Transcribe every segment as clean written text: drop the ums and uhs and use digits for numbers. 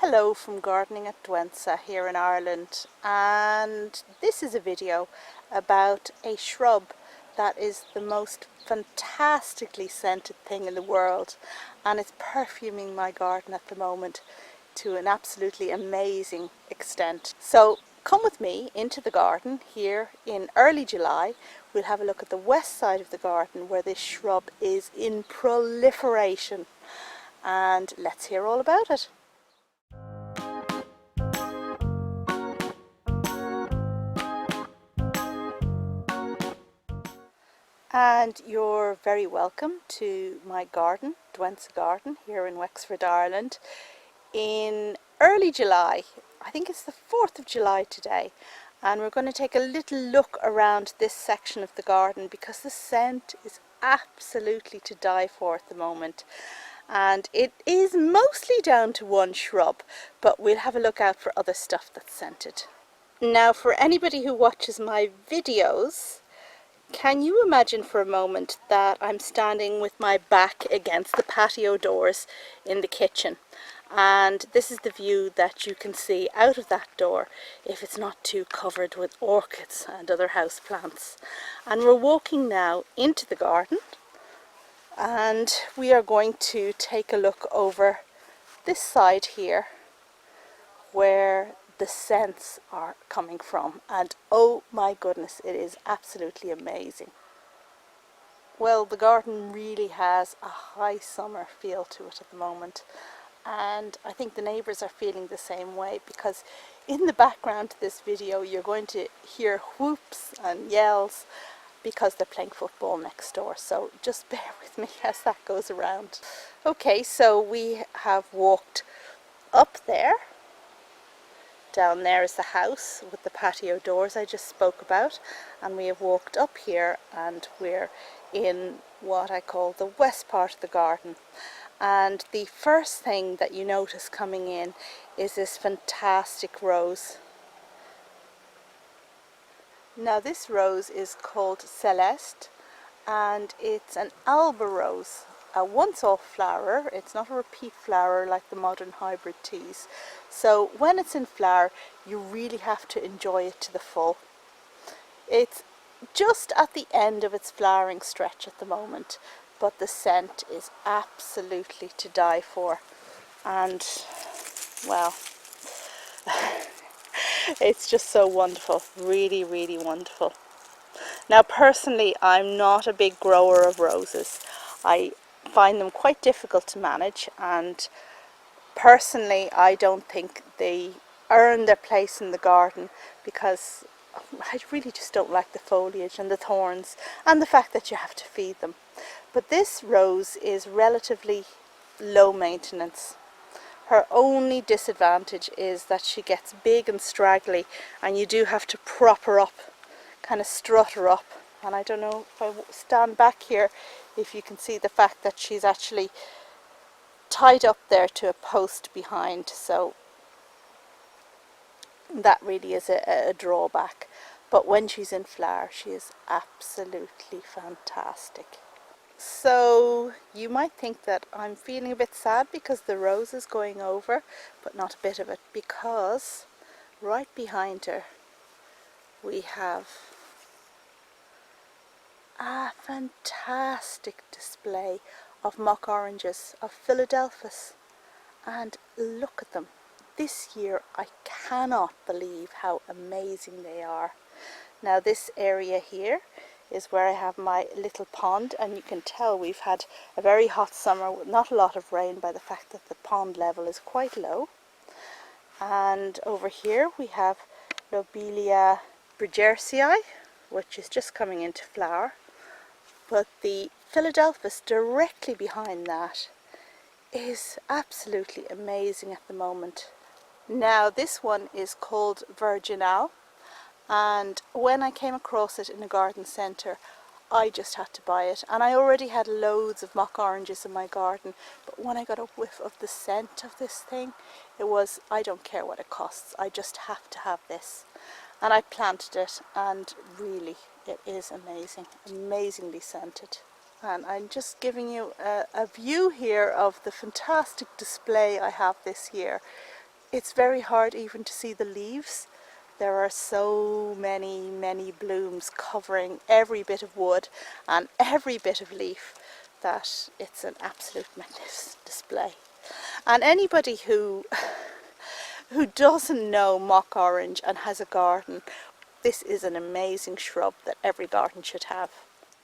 Hello from Gardening at Douentza here in Ireland, and this is a video about a shrub that is the most fantastically scented thing in the world, and it's perfuming my garden at the moment to an absolutely amazing extent. So come with me into the garden here in early July. We'll have a look at the west side of the garden where this shrub is in proliferation, and let's hear all about it. And you're very welcome to my garden, Douentza Garden, here in Wexford, Ireland, in early July. I think it's the 4th of July today, and we're going to take a little look around this section of the garden because the scent is absolutely to die for at the moment. And it is mostly down to one shrub, but we'll have a look out for other stuff that's scented. Now, for anybody who watches my videos, can you imagine for a moment that I'm standing with my back against the patio doors in the kitchen, and this is the view that you can see out of that door if it's not too covered with orchids and other house plants. And we're walking now into the garden, and we are going to take a look over this side here where the scents are coming from, and oh my goodness, it is absolutely amazing. Well, the garden really has a high summer feel to it at the moment, and I think the neighbours are feeling the same way, because in the background to this video you're going to hear whoops and yells because they're playing football next door, so just bear with me as that goes around. Okay, so we have walked up there. Down there is the house with the patio doors I just spoke about, and we have walked up here and we're in what I call the west part of the garden. And the first thing that you notice coming in is this fantastic rose. Now this rose is called Céleste, and it's an alba rose. A once-off flower. It's not a repeat flower like the modern hybrid teas. So when it's in flower, you really have to enjoy it to the full. It's just at the end of its flowering stretch at the moment, but the scent is absolutely to die for. And, well, it's just so wonderful. Really, really wonderful. Now, personally, I'm not a big grower of roses. I find them quite difficult to manage, and personally I don't think they earn their place in the garden because I really just don't like the foliage and the thorns and the fact that you have to feed them. But this rose is relatively low maintenance. Her only disadvantage is that she gets big and straggly, and you do have to prop her up, kind of strut her up. And I don't know if I stand back here if you can see the fact that she's actually tied up there to a post behind, so that really is a drawback. But when she's in flower, she is absolutely fantastic. So you might think that I'm feeling a bit sad because the rose is going over, but not a bit of it, because right behind her we have a fantastic display of mock oranges, of Philadelphus, and look at them. This year I cannot believe how amazing they are. Now this area here is where I have my little pond, and you can tell we've had a very hot summer with not a lot of rain by the fact that the pond level is quite low. And over here we have Lobelia bridgesii, which is just coming into flower. But the Philadelphus directly behind that is absolutely amazing at the moment. Now this one is called Virginal, and when I came across it in a garden centre I just had to buy it, and I already had loads of mock oranges in my garden, but when I got a whiff of the scent of this thing, it was, I don't care what it costs, I just have to have this. And I planted it, and really it is amazing, amazingly scented. And I'm just giving you a view here of the fantastic display I have this year. it's very hard even to see the leaves. There are so many blooms covering every bit of wood and every bit of leaf that it's an absolute magnificent display. And anybody who doesn't know mock orange and has a garden, this is an amazing shrub that every garden should have.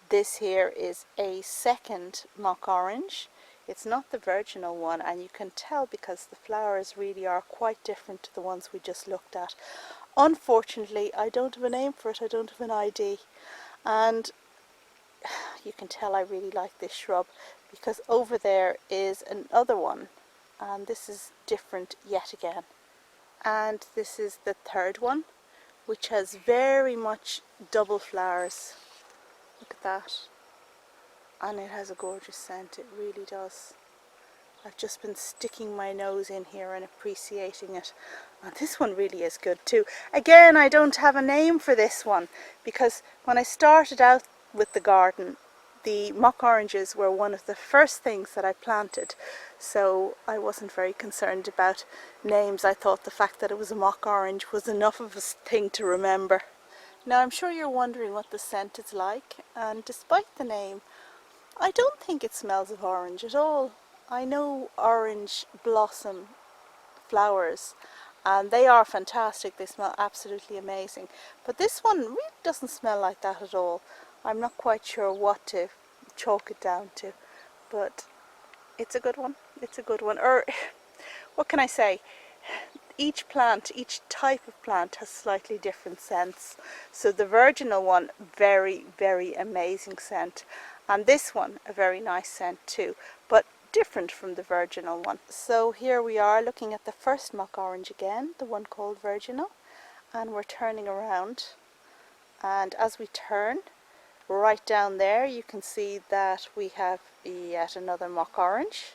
This here is a second mock orange. It's not the virginal one, and you can tell because the flowers really are quite different to the ones we just looked at. Unfortunately, I don't have a name for it, I don't have an ID. And you can tell I really like this shrub because over there is another one, and this is different yet again. And this is the third one, which has very much double flowers. Look at that. And it has a gorgeous scent, it really does. I've just been sticking my nose in here and appreciating it. And this one really is good too. Again, I don't have a name for this one because when I started out with the garden, the mock oranges were one of the first things that I planted. So I wasn't very concerned about names. I thought the fact that it was a mock orange was enough of a thing to remember. Now I'm sure you're wondering what the scent is like, and despite the name, I don't think it smells of orange at all. I know orange blossom flowers and they are fantastic, they smell absolutely amazing, but this one really doesn't smell like that at all. I'm not quite sure what to chalk it down to, but it's a good one. It's a good one. Or what can I say? Each plant, each type of plant has slightly different scents. So the virginal one, very amazing scent, and this one a very nice scent too, but different from the virginal one. So here we are looking at the first mock orange again, the one called virginal, and we're turning around, and as we turn right down there you can see that we have yet another mock orange,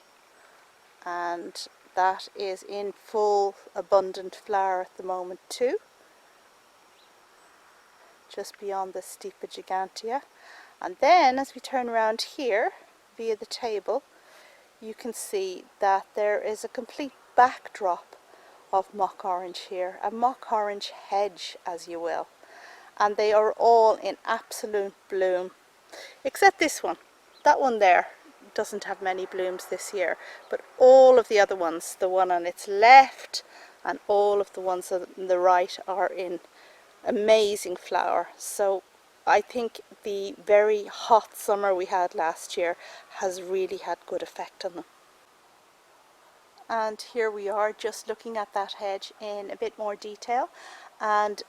and that is in full abundant flower at the moment too, just beyond the Stipa gigantea. And then as we turn around here via the table, you can see that there is a complete backdrop of mock orange here, a mock orange hedge as you will, and they are all in absolute bloom except this one. That one there doesn't have many blooms this year, but all of the other ones, the one on its left and all of the ones on the right, are in amazing flower. So I think the very hot summer we had last year has really had good effect on them. And here we are just looking at that hedge in a bit more detail, and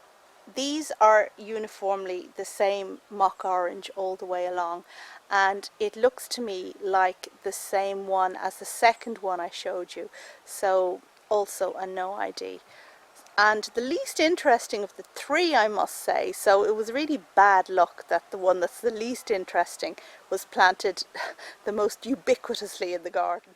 these are uniformly the same mock orange all the way along, and it looks to me like the same one as the second one I showed you, so also a no ID. And the least interesting of the three, I must say, so it was really bad luck that the one that's the least interesting was planted the most ubiquitously in the garden.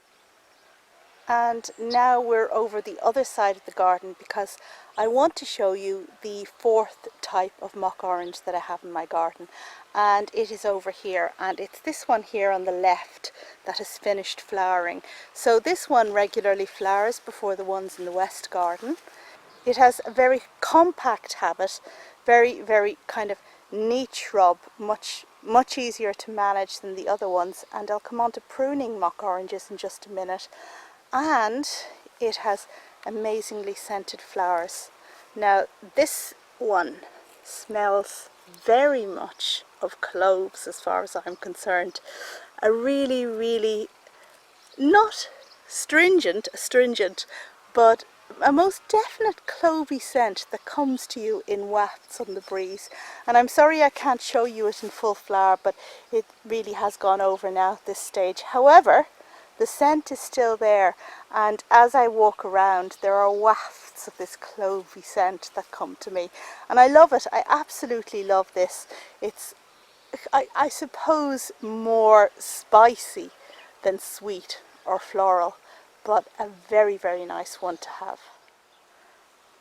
And now we're over the other side of the garden because I want to show you the fourth type of mock orange that I have in my garden, and it is over here, and it's this one here on the left that has finished flowering. So this one regularly flowers before the ones in the west garden. It has a very compact habit, very kind of neat shrub, much easier to manage than the other ones, and I'll come on to pruning mock oranges in just a minute. And it has amazingly scented flowers. Now this one smells very much of cloves as far as I'm concerned. A really not astringent, but a most definite clovey scent that comes to you in wafts on the breeze. And I'm sorry I can't show you it in full flower, but it really has gone over now at this stage. However, the scent is still there, and as I walk around there are wafts of this clovey scent that come to me, and I love it. I absolutely love this. It's, I suppose, more spicy than sweet or floral, but a very nice one to have.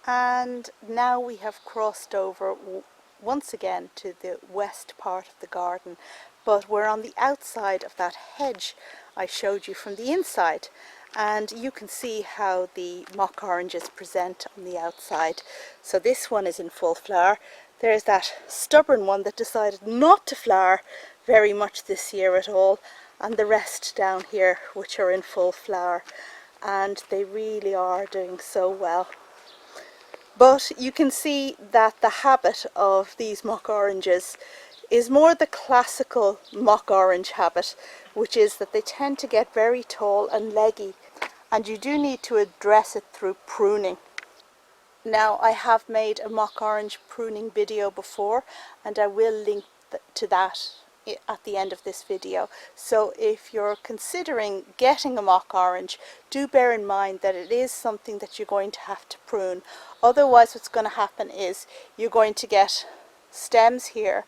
And now we have crossed over once again to the west part of the garden, but we're on the outside of that hedge I showed you from the inside, and you can see how the mock oranges present on the outside. So this one is in full flower. There's that stubborn one that decided not to flower very much this year at all, and the rest down here which are in full flower, and they really are doing so well. But you can see that the habit of these mock oranges is more the classical mock orange habit, which is that they tend to get very tall and leggy, and you do need to address it through pruning. Now, I have made a mock orange pruning video before, and I will link to that at the end of this video. So if you're considering getting a mock orange, do bear in mind that it is something that you're going to have to prune. Otherwise, what's going to happen is you're going to get stems here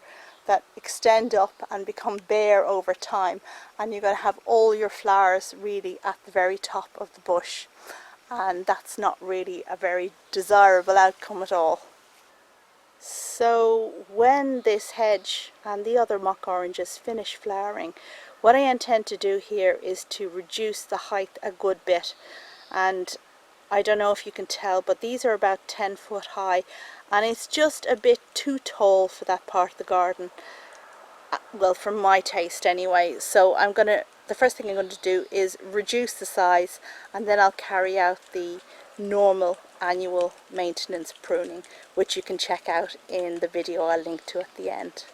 that extend up and become bare over time, and you're going to have all your flowers really at the very top of the bush, and that's not really a very desirable outcome at all. So when this hedge and the other mock oranges finish flowering, what I intend to do here is to reduce the height a good bit. And I don't know if you can tell, but these are about 10 foot high, and it's just a bit too tall for that part of the garden. Well, from my taste anyway. So the first thing I'm going to do is reduce the size, and then I'll carry out the normal annual maintenance pruning, which you can check out in the video I'll link to at the end.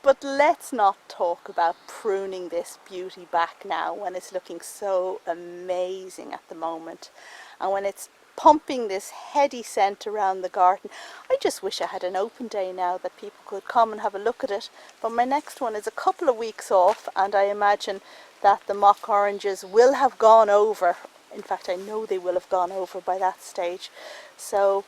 But let's not talk about pruning this beauty back now when it's looking so amazing at the moment, and when it's pumping this heady scent around the garden. I just wish I had an open day now that people could come and have a look at it, but my next one is a couple of weeks off, and I imagine that the mock oranges will have gone over. In fact, I know they will have gone over by that stage. So,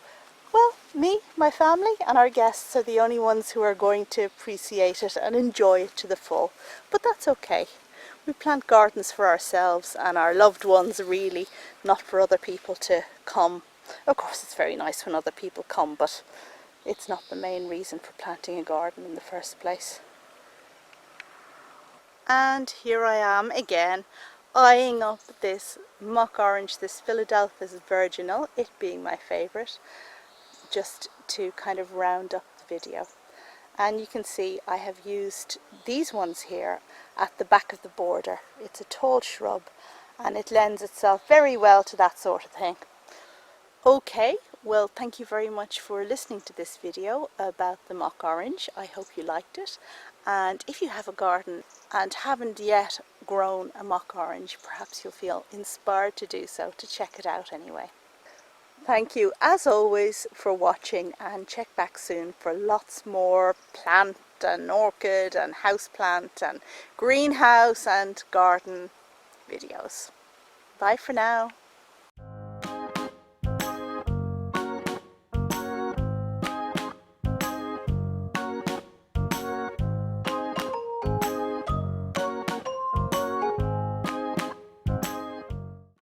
well, me, my family and our guests are the only ones who are going to appreciate it and enjoy it to the full. But that's okay. We plant gardens for ourselves and our loved ones, really, not for other people to come. Of course, it's very nice when other people come, but it's not the main reason for planting a garden in the first place. And here I am again, eyeing up this mock orange, this Philadelphus Virginal, it being my favourite, just to kind of round up the video. And you can see I have used these ones here at the back of the border. It's a tall shrub and it lends itself very well to that sort of thing. Okay, well, thank you very much for listening to this video about the mock orange. I hope you liked it, and if you have a garden and haven't yet grown a mock orange, perhaps you'll feel inspired to do so, to check it out anyway. Thank you as always for watching, and check back soon for lots more plant and orchid and houseplant and greenhouse and garden videos. Bye for now.